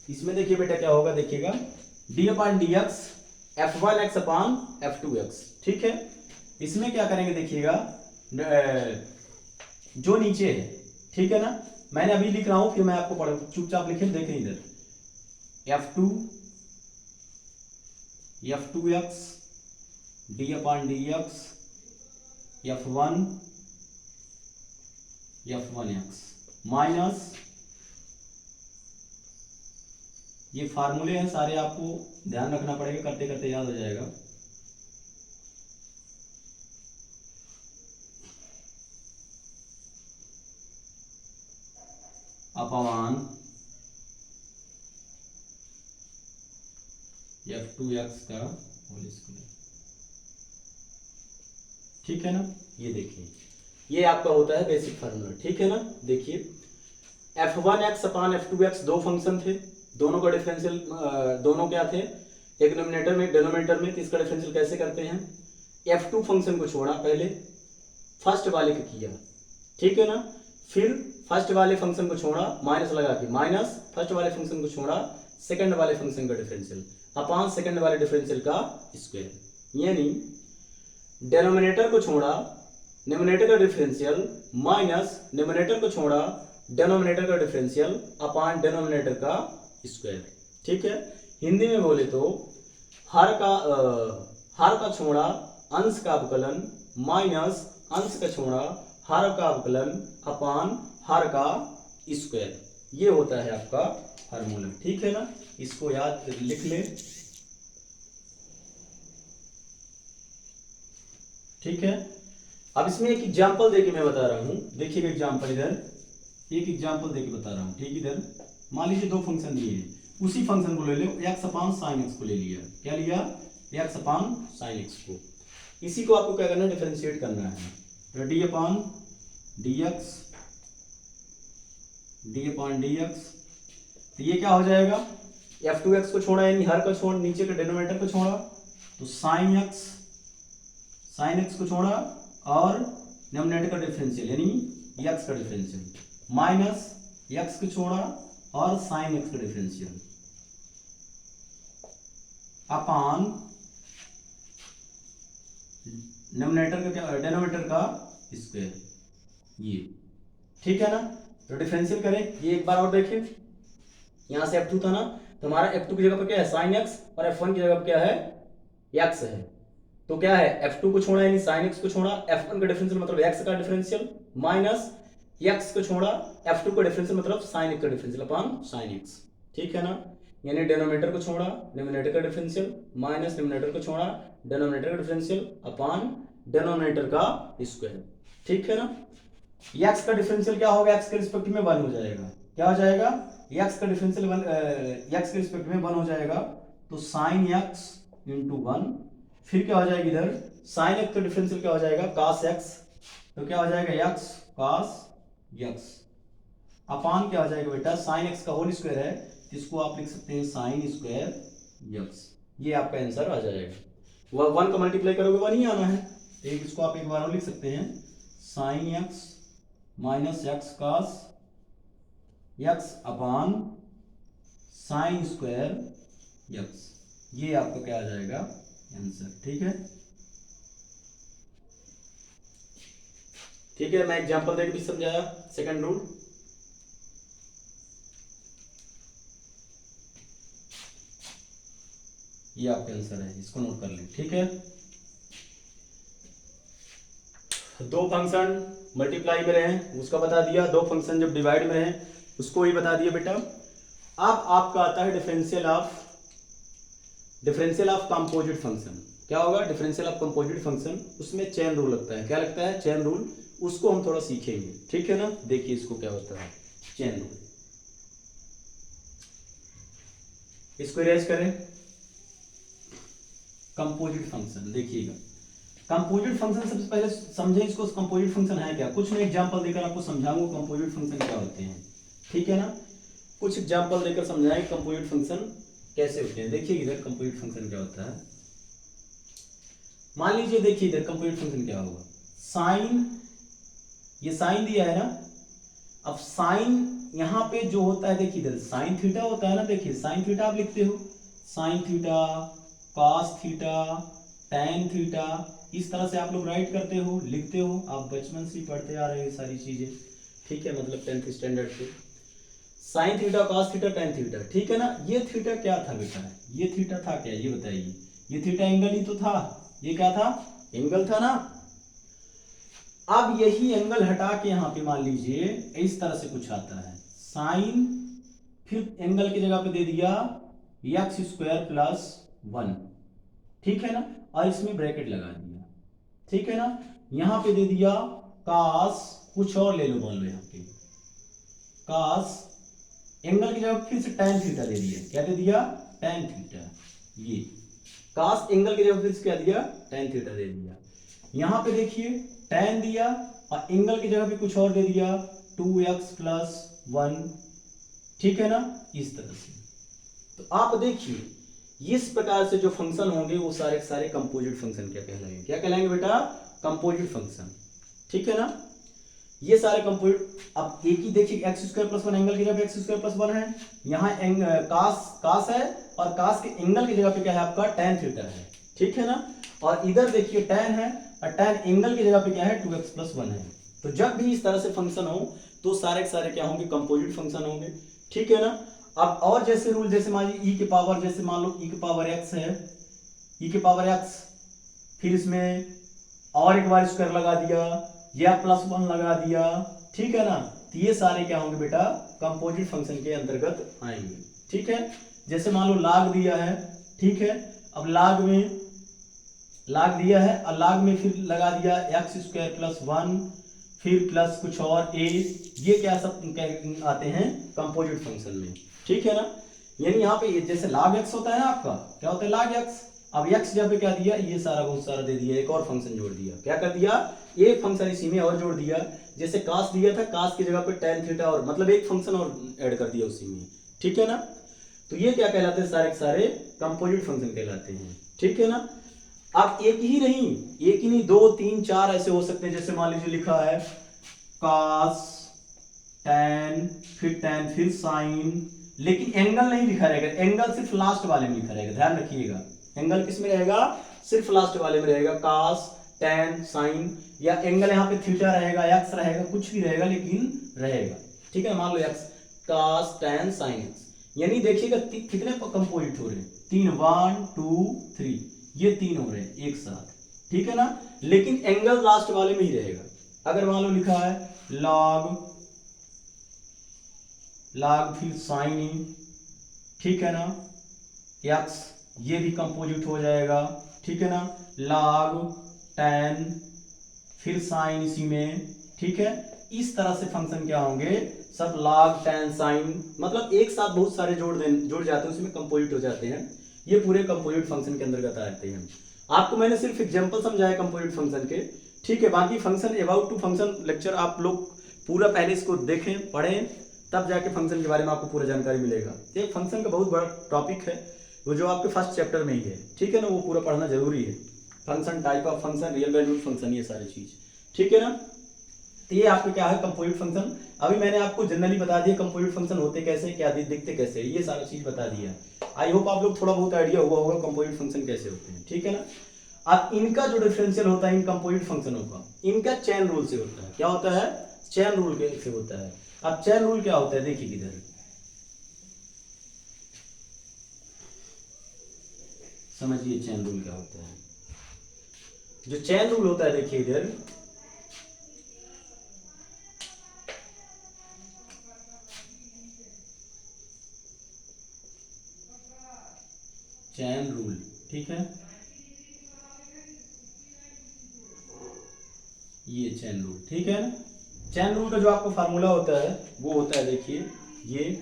इसमें देखिए बेटा क्या होगा, देखिएगा d अपान dx f1x अपान f2x, ठीक है। इसमें क्या करेंगे, देखिएगा जो नीचे है, ठीक है ना, मैंने अभी लिख रहा हूं, फिर मैं आपको पढ़, चुपचाप लिखे, देखें इधर f2x d अपान dx f1x माइनस, ये फार्मूले हैं सारे, आपको ध्यान रखना पड़ेगा, करते करते याद हो जाएगा। अपमान f2x का होल स्क्वायर, ठीक है ना। ये देखिए, ये आपका होता है बेसिक फार्मूला, ठीक है ना। देखिए f1x अपान f2x दो फंक्शन थे, दोनों का डिफरेंशियल दोनों क्या थे, एक डिनोमिनेटर में एक डिनोमिनेटर में, तो इसका डिफरेंशियल कैसे करते हैं, f2 फंक्शन को छोड़ा, पहले फर्स्ट वाले को किया, ठीक है ना, फिर फर्स्ट वाले फंक्शन को छोड़ा माइनस लगा के, माइनस फर्स्ट वाले फंक्शन को छोड़ा सेकंड वाले फंक्शन का डिफरेंशियल अपान सेकंड वाले डिफरेंशियल का स्क्वायर, यानी डिनोमिनेटर को छोड़ा न्यूमरेटर का डिफरेंशियल माइनस न्यूमरेटर को छोड़ा डिनोमिनेटर का डिफरेंशियल अपान डिनोमिनेटर का स्क्वायर, ठीक है। हिंदी में बोले तो हर का छोड़ा अंश का अवकलन माइनस अंश का छोड़ा हर का अवकलन अपान हर का स्क्वायर, ये होता है आपका फार्मूला, ठीक है ना। इसको याद लिख ले, ठीक है। अब इसमें एक एग्जांपल देके मैं बता रहा हूं, देखिएगा एग्जांपल, इधर एक एग्जांपल देके बता रहा हूं, ठीक। इधर मान लीजिए दो फंक्शन दिए हैं, उसी फंक्शन को ले लो, x अपान साइन एक्स को ले लिया, क्या लिया, x अपान साइन एक्स को, इसी को आपको क्या करना है, डिफरेंशिएट करना है, तो d अपान dx, तो ये क्या हो जाएगा, f2x को छोड़ा यानी हर का छोड़ नीचे के डिनोमिनेटर को छोड़ा, तो साइन साइन एक्स को छोड़ा और डिनोमिनेटर का डिफरेंशियल यानी एक्स का डिफरेंशियल माइनस एक्स को छोड़ा और साइन एक्स का डिफरेंशियल अपॉन डिनोमिनेटर का क्या, डिनोमिनेटर का स्क्वायर, ये ठीक है ना। तो डिफरेंशियल करें, ये एक बार और देखिए, यहां से f2 था ना, तो हमारा f2 की जगह पर क्या है sin x और f1 की जगह पर क्या है x है। तो क्या है f2 को छोड़ा यानी sin x को छोड़ा, f1 का डिफरेंशियल मतलब x का डिफरेंशियल माइनस x को छोड़ा f2 का डिफरेंशियल मतलब sin x का डिफरेंशियल अपॉन sin x, ठीक है ना। यानी डिनोमिनेटर को छोड़ा डिनोमिनेटर का डिफरेंशियल माइनस डिनोमिनेटर को छोड़ा डिनोमिनेटर का डिफरेंशियल अपॉन डिनोमिनेटर का स्क्वायर, ठीक है ना। x का डिफरेंशियल क्या होगा, x के रिस्पेक्ट में 1 हो जाएगा, क्या हो जाएगा x का डिफरेंशियल x के रिस्पेक्ट में 1 हो जाएगा, तो sin x इंटू 1, फिर क्या हो जाएगा इधर sin x का डिफरेंशियल क्या हो जाएगा cos x, तो क्या हो जाएगा x cos x अपान क्या हो जाएगा बेटा sin x का होल स्क्वायर है, इसको आप लिख सकते हैं sin स्क्वायर x, ये आपका आंसर आ जाएगा। वह 1 का मल्टीप्लाई करोगे 1 ही आना है, एक इसको आप एक बार और लिख सकते हैं sin x minus x cos x अपान साइन स्क्वायर x, ये आपको क्या आ जाएगा आंसर, ठीक है। ठीक है, मैं एग्जांपल देके भी समझाया सेकंड रूल। ये आपका आंसर है, इसको नोट कर लें, ठीक है। दो फंक्शन मल्टीप्लाई में रहे उसका बता दिया, दो फंक्शन जब डिवाइड में रहे उसको ही बता दिया बेटा। अब आपका आता है डिफरेंशियल ऑफ कंपोजिट फंक्शन। क्या होगा डिफरेंशियल ऑफ कंपोजिट फंक्शन, उसमें चेन रूल लगता है, क्या लगता है चेन रूल, उसको हम थोड़ा सीखेंगे, ठीक है ना। देखिए इसको क्या होता है चेन रूल, इसको इरेज करें। कंपोजिट फंक्शन देखिएगा, कंपोजिट फंक्शन सबसे पहले समझें इसको, कंपोजिट फंक्शन है क्या, कुछ मैं एग्जांपल देकर आपको समझाऊंगा कंपोजिट फंक्शन क्या होते हैं, ठीक है ना। कुछ एग्जांपल देकर समझाएं कंपोजिट फंक्शन कैसे होते हैं। देखिए इधर कंपोजिट फंक्शन क्या होता है, मान लीजिए देखिए इधर कंपोजिट फंक्शन क्या होगा, साइन, ये साइन दिया है ना, अब साइन यहां पे जो होता है देखिए इधर साइन थीटा होता है ना, देखिए साइन थीटा आप लिखते हो sine theta cos theta tan theta, इस तरह से आप लोग राइट करते हो लिखते हो, आप बचपन से पढ़ते आ रहे हैं सारी चीजें, ठीक है, मतलब 10th स्टैंडर्ड से। Sine theta cos theta tan theta, ठीक है ना। ये थीटा क्या था बेटा, ये थीटा था क्या, ये बताइए, ये थीटा एंगल ही तो था, ये क्या था एंगल था ना। अब यही एंगल हटा के यहाँ पे मान लीजिए इस तरह से कुछ आता है साइन, फिर एंगल की जगह पे दे दिया एक्स स्क्वायर प्लस 1, ठीक है ना, और इसमें ब्रैकेट लगा दिया, ठीक है ना। यहां पे दे दिया cos, कुछ और ले लो मान लो यहाँ पे cos, एंगल की जगह फिर से tan थीटा दे दिया, क्या दे दिया tan थीटा, ये cos एंगल की जगह फिर से क्या दिया tan थीटा दे दिया। यहां पे देखिए tan दिया और एंगल की जगह पे कुछ और दे दिया 2x प्लस 1, ठीक है ना, इस तरह से। तो आप देखिए इस प्रकार से जो फंक्शन होंगे वो सारे सारे कंपोजिट फंक्शन क्या कहलाएंगे, क्या कहलाएंगे बेटा कंपोजिट फंक्शन, ठीक है ना। ये सारे कंपोजिट, अब एक ही देखिए एक्स स्क्वायर प्लस 1 एंगल की जगह एक्स स्क्वायर प्लस 1 है, यहाँ कास है और कास के एंगल की जगह पे क्या है आपका टैन थीटा है, ठीक है ना। और इधर देखिए टैन है और टैन एंगल की जगह पे क्या है 2x प्लस 1 है। तो जब भी इस तरह से फंक्शन हो तो सारे के सारे क्या होंगे कंपोजिट फंक्शन होंगे, ठीक है ना। अब और जैसे रूल, जैसे मान लीजिए ई के पावर, जैसे मान लो ई के पावर x है, ई के पावर x, फिर इसमें और एक बार स्क्वायर लगा दिया या प्लस 1 लगा दिया, ठीक है ना। तो ये सारे क्या होंगे बेटा कंपोजिट फंक्शन के अंतर्गत आएंगे, ठीक है। जैसे मान लो लाग दिया है, ठीक है, अब लाग में लाग दिया है और लाग में फिर लगा दिया एक्स स्क्वायर प्लस 1, फिर प्लस कुछ और a, ये क्या सब आते हैं कंपोजिट फंक्शन में, ठीक है ना। यानी यहाँ पे जैसे log x होता है ना आपका, क्या होता है log x, अब x जब पे क्या दिया ये सारा बहुत सारा दे दिया, एक और फंक्शन जोड़ दिया, क्या कर दिया एक फंक्शन इसी में और जोड़ दिया, जैसे cos दिया था cos की जगह पे tan थीटा और मतलब एक फंक्शन और ऐड कर दिया उसी में, ठीक है ना। तो ये क्या कहलाते हैं सारे के सारे कंपोजिट फंक्शन कहलाते हैं, ठीक है ना। अब एक ही नहीं, 2 3 4 ऐसे हो सकते हैं। जैसे मान लीजिए लिखा है cos tan, फिर tan, फिर sin, लेकिन एंगल नहीं लिखा रहेगा, एंगल सिर्फ लास्ट वाले में लिखा रहेगा, ध्यान रखिएगा। एंगल किस में रहेगा? सिर्फ लास्ट वाले में रहेगा, cos tan sin, या एंगल यहाँ पे थीटा रहेगा, x रहेगा, कुछ भी रहेगा लेकिन रहेगा, ठीक है। मान लो x cos tan sin x, यानी देखिएगा कितने कंपोजिट हो रहे हैं, 3 1 2 3, ये 3 हो रहे हैं एक साथ, ठीक है ना। लेकिन एंगल लास्ट वाले में ही रहेगा। अगर मान लो लिखा है log फिर साइन, ठीक है ना, x, ये भी कंपोजिट हो जाएगा, ठीक है ना। log tan फिर साइन इसी में, ठीक है। इस तरह से फंक्शन क्या होंगे, सब log tan sin, मतलब एक साथ बहुत सारे जुड़ जाते हैं, उसमें कंपोजिट हो जाते हैं। ये पूरे कंपोजिट फंक्शन के अंतर्गत आते हैं। आपको मैंने सिर्फ एग्जांपल समझाया कंपोजिट फंक्शन के, ठीक है। बाकी function about to function lecture आप लोग पूरा पहले इसको देखें, पढ़ें, तब जाके फंक्शन के बारे में आपको पूरा जानकारी मिलेगा। एक फंक्शन का बहुत बड़ा टॉपिक है वो, जो आपके फर्स्ट चैप्टर में ही है, ठीक है ना, वो पूरा पढ़ना जरूरी है। Function, type of function, real valued function, ये सारी चीज, ठीक है ना। तो ये आपके क्या है कंपोजिट फंक्शन। अभी मैंने आपको जनरली बता दिया कंपोजिट फंक्शन होते कैसे, क्या दिखते कैसे, ये सारा चीज बता दिया। आई होप आप लोग थोड़ा बहुत आइडिया हुआ होगा कंपोजिट फंक्शन कैसे होते हैं, ठीक है ना। अब इनका जो डिफरेंशियल होता है इन कंपोजिट फंक्शनों का, इनका चेन रूल से होता है। क्या होता है? चेन रूल से होता है। अब चेन रूल क्या होता है, देखिए किधर, समझिए चेन रूल क्या होता है। जो चेन रूल होता है देखिए इधर, चेन रूल, ठीक है, ये चेन रूल, ठीक है ना। चेन रूल का जो आपको फार्मूला होता है वो होता है, देखिए ये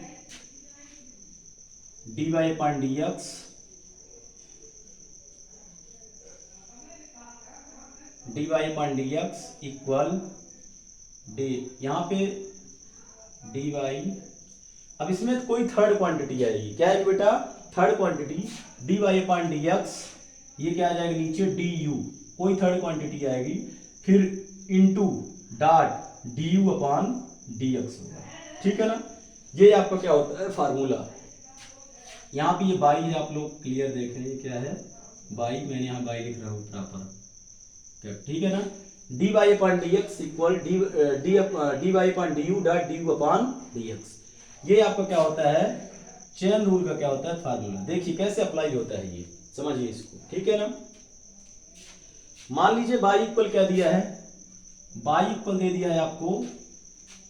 dy upon dx equal D, यहाँ पे dy, अब इसमें कोई थर्ड क्वांटिटी आएगी, क्या है बेटा? Third quantity dy upon dx, ये क्या आ जाएगा नीचे du, कोई थर्ड क्वांटिटी आएगी, फिर into dot du upon dx होगा, ठीक है ना। ये आपका क्या होता है फार्मूला। यहाँ पे ये बाई आप लोग क्लियर देख रहे हैं, क्या है बाई, मैंने यहाँ बाई लिख रहा हूँ प्रॉपर, ठीक है ना। dy upon dx equal dy upon du dot du upon dx, ये आपका क्या होता है चेन रूल का क्या होता है फार्मूला। देखिए कैसे अप्लाई होता है ये, समझिए इसको, ठीक है ना। मान लीजिए बाई इक्वल क्या दिया है, बाई इक्वल दे दिया है आपको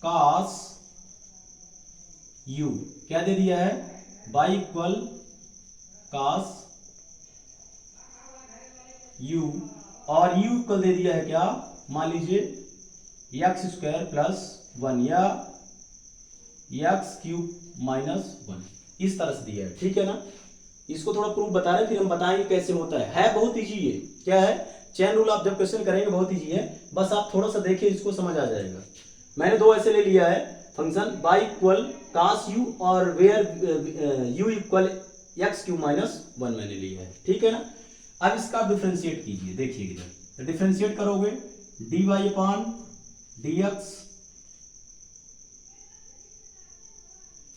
cos u, क्या दे दिया है, बाई इक्वल cos u, और u इक्वल दे दिया है क्या, मान लीजिए एक्स स्क्वायर प्लस 1 या एक्स क्यूब माइनस 1, इस तरह से दिया है, ठीक है ना। इसको थोड़ा प्रूफ बता रहे हैं, फिर हम बताएंगे कैसे होता है बहुत इजी है। क्या है चेन रूल, आप जब क्वेश्चन करेंगे बहुत इजी है, बस आप थोड़ा सा देखिए इसको समझ आ जाएगा। मैंने दो ऐसे ले लिया है function, Y equal cos u और where u equal X cube minus 1 मैंने लिया है, ठीक है ना। अब इसका डिफरेंशिएट कीजिए, देखिए इधर डिफरेंशिएट करोगे dy अपॉन dx,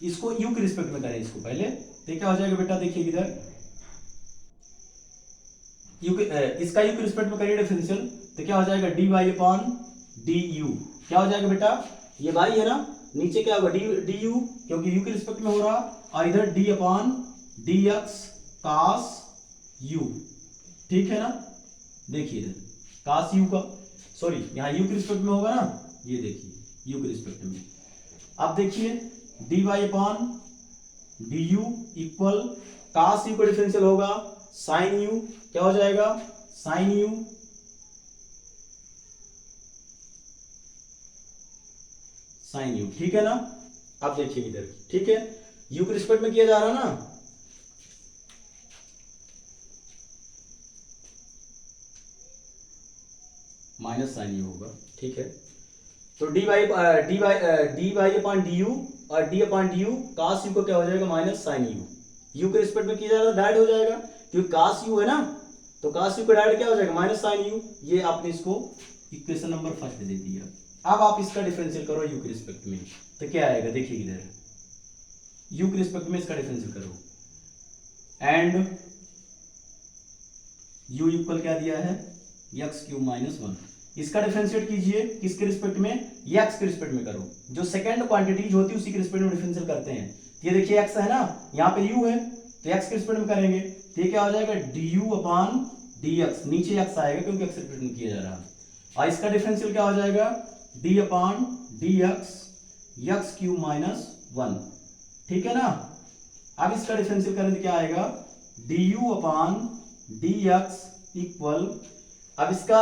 इसको u के रिस्पेक्ट में करें इसको पहले, तो क्या हो जाएगा बेटा, देखिए इधर इसका u के रिस्पेक्ट में करिए डिफरेंशियल, तो क्या हो जाएगा dy अपॉन du, क्या हो जाएगा बेटा, ये बाई है ना, नीचे क्या होगा du, क्योंकि u के रिस्पेक्ट में हो रहा, और इधर d upon dx cos u, ठीक है ना। देखिए इधर cos u का, सॉरी यहाँ u के रिस्पेक्ट में होगा ना, ये देखिए u के रिस्पेक्ट में। अब देखिए dy upon du equal cos u का डिफरेंशियल होगा sin u, क्या हो जाएगा sin u sin u, ठीक है ना। अब देखिए इधर, ठीक है, u के रिस्पेक्ट में किया जा रहा ना, माइनस साइन यू होगा, ठीक है। तो dy अपॉन du और d upon du cos u को क्या हो जाएगा माइनस साइन u, u के रिस्पेक्ट में किया जाएगा डायरेक्ट हो जाएगा, क्योंकि cos u है ना, तो cos u का डायरेक्ट क्या हो जाएगा माइनस साइन u। ये आपने इसको इक्वेशन नंबर फर्स्ट दे दिया। अब आप इसका डिफरेंशियल करो u के रिस्पेक्ट में, तो क्या आएगा देखिए इधर, u के रिस्पेक्ट में इसका डिफरेंशियल करो एंड u इक्वल क्या दिया है एक्स क्यूब माइनस 1। इसका डिफरेंशिएट कीजिए किसके रिस्पेक्ट में, x के रिस्पेक्ट में करो। जो सेकंड क्वांटिटीज होती है उसी के रिस्पेक्ट में डिफरेंशियल करते हैं। ये देखिए x है ना, यहाँ पे u है तो x के रिस्पेक्ट में करेंगे तो ये क्या हो जाएगा du अपॉन dx, नीचे x आएगा क्योंकि x रिप्रेजेंट में किया जा रहा है। और इसका डिफरेंशियल क्या हो जाएगा d upon dx x cube minus 1, ठीक है ना। अब इसका डिफरेंशियल करें तो क्या आएगा du अपॉन dx इक्वल, अब इसका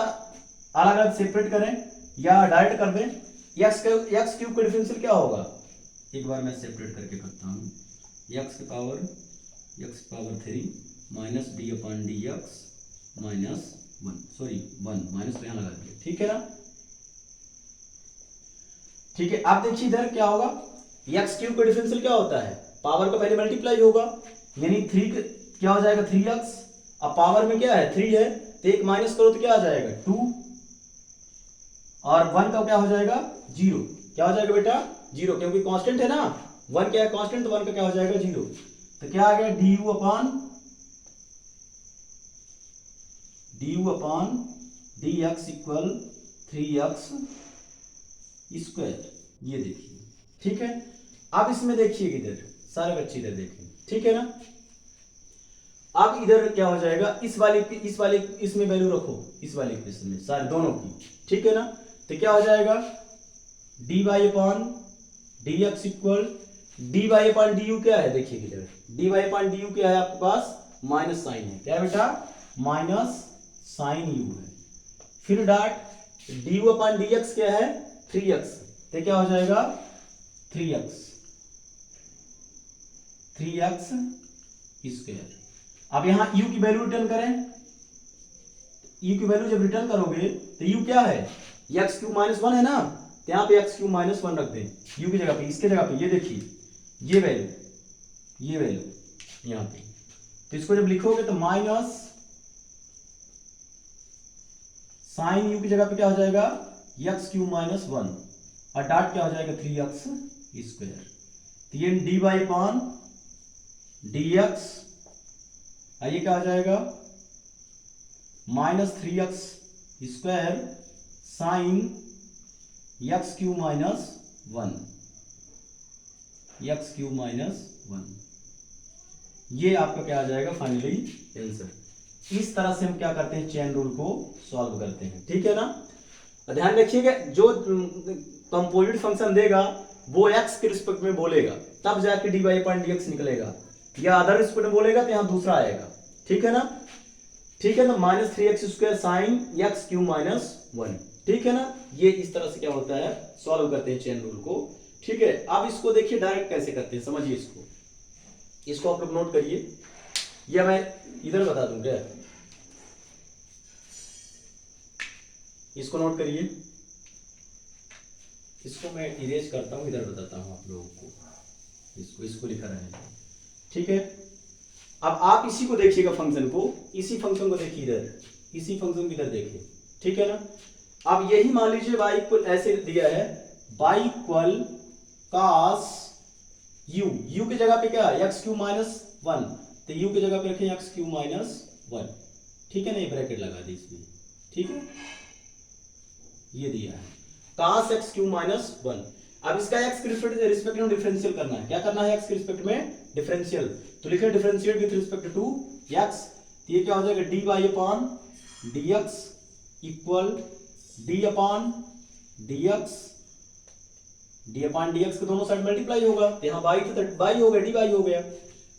अलग अलग सेपरेट करें या डायरेक्ट कर दें, x क्यूब का डिफरेंशियल क्या होगा, एक बार मैं सेपरेट करके करता हूं, x की power 3 minus D upon D x minus 1, sorry 1 minus तो यहां लगा दिया, ठीक है ना। ठीक है, आप देखिए इधर क्या होगा, x क्यूब का डिफरेंशियल क्या होता है, पावर का पहले मल्टीप्लाई होगा, यानी 3 क्या हो जाएगा 3x, अब पावर में क्या है 3 है तो एक माइनस करो तो क्या आ जाएगा 2, और 1 का क्या हो जाएगा 0, क्या हो जाएगा बेटा 0, क्योंकि कांस्टेंट है ना, 1 क्या है कांस्टेंट, तो 1 का क्या हो जाएगा 0। तो क्या आ गया du upon dx equal 3x square, ये देखिए, ठीक है। अब इसमें देखिए इधर सारे बच्चे इधर देखें, ठीक है ना। अब इधर क्या हो जाएगा, इस वाले इसमें वैल्यू रखो, इस वाले इक्वेशन में सारे दोनों की, ठीक है ना। तो क्या हो जाएगा dy upon dx equal dy upon du क्या है, देखिए इधर dy अपॉन du क्या है आपके पास माइनस साइन है, क्या है बेटा माइनस साइन u है, फिर डॉट du अपॉन dx क्या है 3x, तो क्या हो जाएगा 3x स्क्वायर। अब यहां u की वैल्यू रिटर्न करें, u की वैल्यू जब रिटर्न करोगे तो u क्या है x क्यूब माइनस 1 है ना, तो यहां पे x क्यूब माइनस 1 रख दें u की जगह पे, इसके जगह पे ये देखिए ये वैल्यू यहां पे, तो इसको जब लिखोगे तो माइनस साइन u की जगह पे क्या हो जाएगा x क्यूब माइनस 1 और डॉट क्या हो जाएगा 3x स्क्वायर। तो ये dy अपॉन dx, ये क्या हो जाएगा minus 3x square sine x cube minus 1, ये आपका क्या आ जाएगा फाइनली आंसर। इस तरह से हम क्या करते हैं चेन रूल को सॉल्व करते हैं, ठीक है ना। ध्यान रखिएगा जो कंपोजिट फंक्शन देगा वो x के रिस्पेक्ट में बोलेगा तब जाके dy अपॉन dx निकलेगा, या अदर रिस्पेक्ट में बोलेगा तो यहां दूसरा आएगा, ठीक है ना। ठीक है ना, minus 3x square sine x cube minus 1, ठीक है ना। ये इस तरह से क्या होता है सॉल्व करते हैं चेन रूल को, ठीक है। अब इसको देखिए डायरेक्ट कैसे करते हैं, समझिए इसको आप लोग नोट करिए, या मैं इधर बता दूं क्या, इसको नोट करिए, इसको मैं इरेज करता हूं, इधर बताता हूं आप लोगों को, इसको लिखा रहेगा, ठीक है। अब आप इसी को देखिएगा फंक्शन को, इसी फंक्शन को देखिए इधर, इसी फंक्शन को इधर देखिए, ठीक है ना। अब यही मान लीजिए y इक्वल ऐसे दिया है y इक्वल cos u की जगह पे क्या x क्यूब माइनस 1, तो u की जगह पे रखें x क्यूब माइनस 1, ठीक है ना, ये ब्रैकेट लगा दी इसमें, ठीक है, ये दिया है cos x क्यूब माइनस 1। अब इसका x के रिस्पेक्ट में डिफरेंशियल करना है, क्या करना है x के रिस्पेक्ट में डिफरेंशियल, तो लिखे differentiate with respect to x, तो ये क्या हो जाएगा dy upon dx equal d upon dx के दोनों साइड मल्टीप्लाई होगा, तो यहां y तो y हो गया dy हो गया।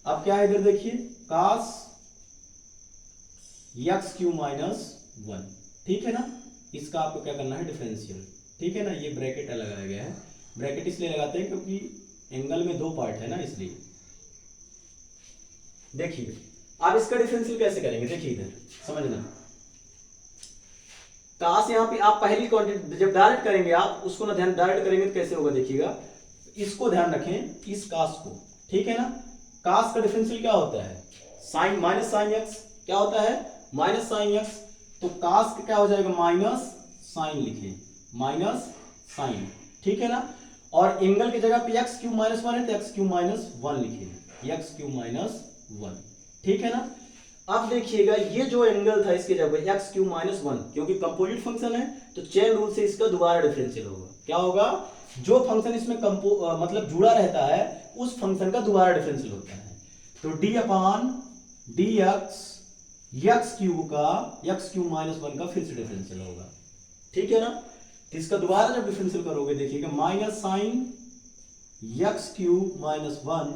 अब क्या है इधर देखिए cos x क्यूब माइनस 1, ठीक है ना। इसका आपको क्या करना है डिफरेंशियल, ठीक है ना। ये ब्रैकेट लगाया गया है, ब्रैकेट इसलिए लगाते हैं क्योंकि एंगल में 2 पार्ट है ना, इसलिए। देखिए आप इसका डिफरेंशियल कैसे करेंगे, देखिए इधर समझना, काश यहाँ पे आप पहली क्वांटिटी जब डायरेक्ट करेंगे आप उसको ना ध्यान डायरेक्ट करेंगे तो कैसे होगा देखिएगा, इसको ध्यान रखें इस काश को, ठीक है ना। काश का डिफरेंशियल क्या होता है साइन माइनस साइन एक्स, क्या होता है माइनस साइन एक्स, तो कास का क्या हो जाएगा माइनस साइन लिखे, माइनस साइन, ठीक है ना। और एंगल की जगह पे एक्स क्यू माइनस वन है तो एक्स क्यू माइनस वन लिखे, एक्स क्यू माइनस वन, ठीक है ना। अब देखिएगा ये जो एंगल था इसके जगह एक्स क्यू माइनस वन, क्योंकि कंपोजिट फंक्शन है तो चेन रूल से इसका दोबारा डिफरेंशियल होगा। क्या होगा, जो फंक्शन इसमें मतलब जुड़ा रहता है उस फंक्शन का दोबारा डिफरेंशियल होता है। तो डी अपान डी एक्स एक्स क्यूब का एक्स क्यूब माइनस वन का फिर से डिफरेंशियल होगा, ठीक है ना। तो इसका दोबारा जब डिफरेंशियल करोगे देखिएगा minus sine x cube minus one.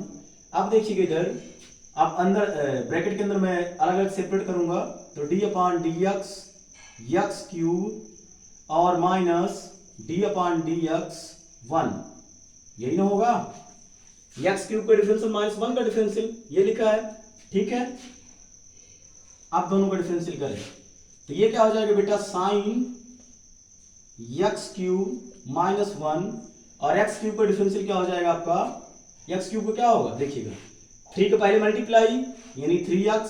अब देखिएगा इधर, अब अंदर ब्रैकेट के अंदर मैं अलग अलग सेपरेट करूंगा, तो डी अपान डी एक्स क्यूब और माइनस डी अपान डी एक्स वन, यही ना होगा, एक्स क्यूब का डिफरेंशियल माइनस वन का डिफरेंशियल ये लिखा है, ठीक है। आप दोनों का डिफरेंशियल करें तो ये क्या हो जाएगा बेटा, sine x cube minus one, और एक्स क्यूब का डिफरेंशियल क्या हो जाएगा आपका, एक्स क्यूब को क्या होगा देखिएगा, 3 का पहले मल्टीप्लाई यानी 3x,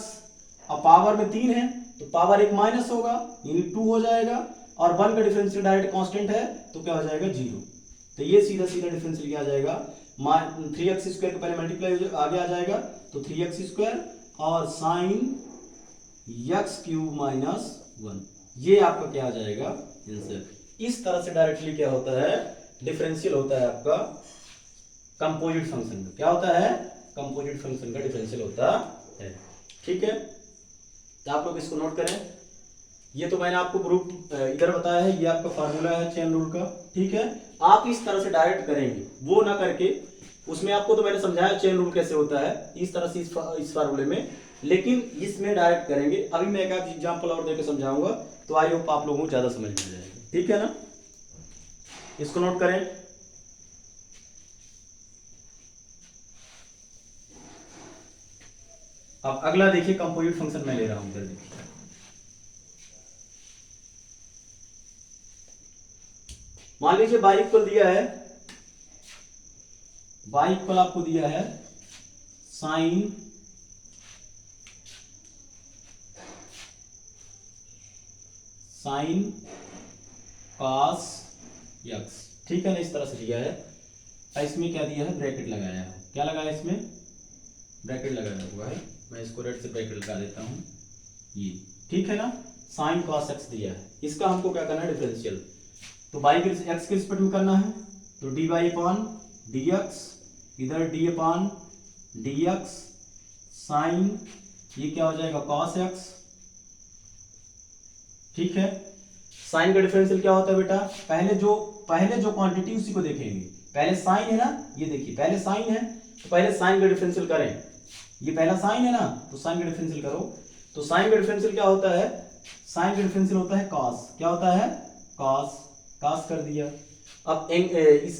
अब पावर में 3 है तो पावर एक माइनस होगा यानी 2 हो जाएगा, और 1 का डिफरेंशियल डायरेक्ट कांस्टेंट है तो क्या हो जाएगा 0। तो ये सीधा सीधा डिफरेंशियल क्या आ जाएगा, 3x स्क्वायर के पहले मल्टीप्लाई आगे आ जाएगा तो 3x स्क्वायर और sine x cube minus one, ये आपका क्या आ जाएगा आंसर। इस तरह से डायरेक्टली क्या होता है, डिफरेंशियल होता है आपका कंपोजिट फंक्शन का, क्या होता है, कंपोजिट फंक्शन का डिफरेंशियल होता है, ठीक है। तो आप लोग इसको नोट करें, ये तो मैंने आपको प्रूफ इधर बताया है, ये आपका फार्मूला है चेन रूल का, ठीक है। आप इस तरह से डायरेक्ट करेंगे, वो ना करके, उसमें आपको तो मैंने समझाया चेन रूल कैसे होता है इस तरह से इस फार्मूले में, लेकिन इसमें डायरेक्ट करेंगे। अभी मैं एक एग्जांपल और देकर समझाऊंगा तो आई होप आप लोगों को ज्यादा समझ में आ जाएगा, ठीक है ना। इसको नोट करें, अब अगला देखिए कंपोजिट फंक्शन मैं ले रहा हूं, इधर देखिए मान लीजिए y इक्वल दिया है, y इक्वल आपको दिया है साइन कॉस एक्स, ठीक है ना, इस तरह से दिया है। इसमें क्या दिया है, ब्रैकेट लगाया है, क्या लगाया इसमें, ब्रैकेट लगाया हुआ है, मैं इसको रेड से ब्रैकेट लगा देता हूं, ये ठीक है ना, साइन कॉस एक्स दिया है, इसका हमको क्या करना है डिफरेंशियल, तो y के एक्स के रिस्पेक्ट में करना है, तो d Y upon D x, इधर d upon D x sine, ये क्या हो जाएगा कॉस एक्स, ठीक है। साइन का डिफरेंशियल क्या होता है बेटा, पहले जो क्वांटिटी उसी को देखेंगे, पहले साइन है ना, ये देखिए पहले साइन है तो पहले साइन का डिफरेंशियल करें, ये पहला साइन है ना तो साइन का डिफरेंशियल करो, तो साइन का डिफरेंशियल क्या होता है, साइन का डिफरेंशियल होता है कॉस, क्या होता है कॉस, कॉस कर दिया। अब इस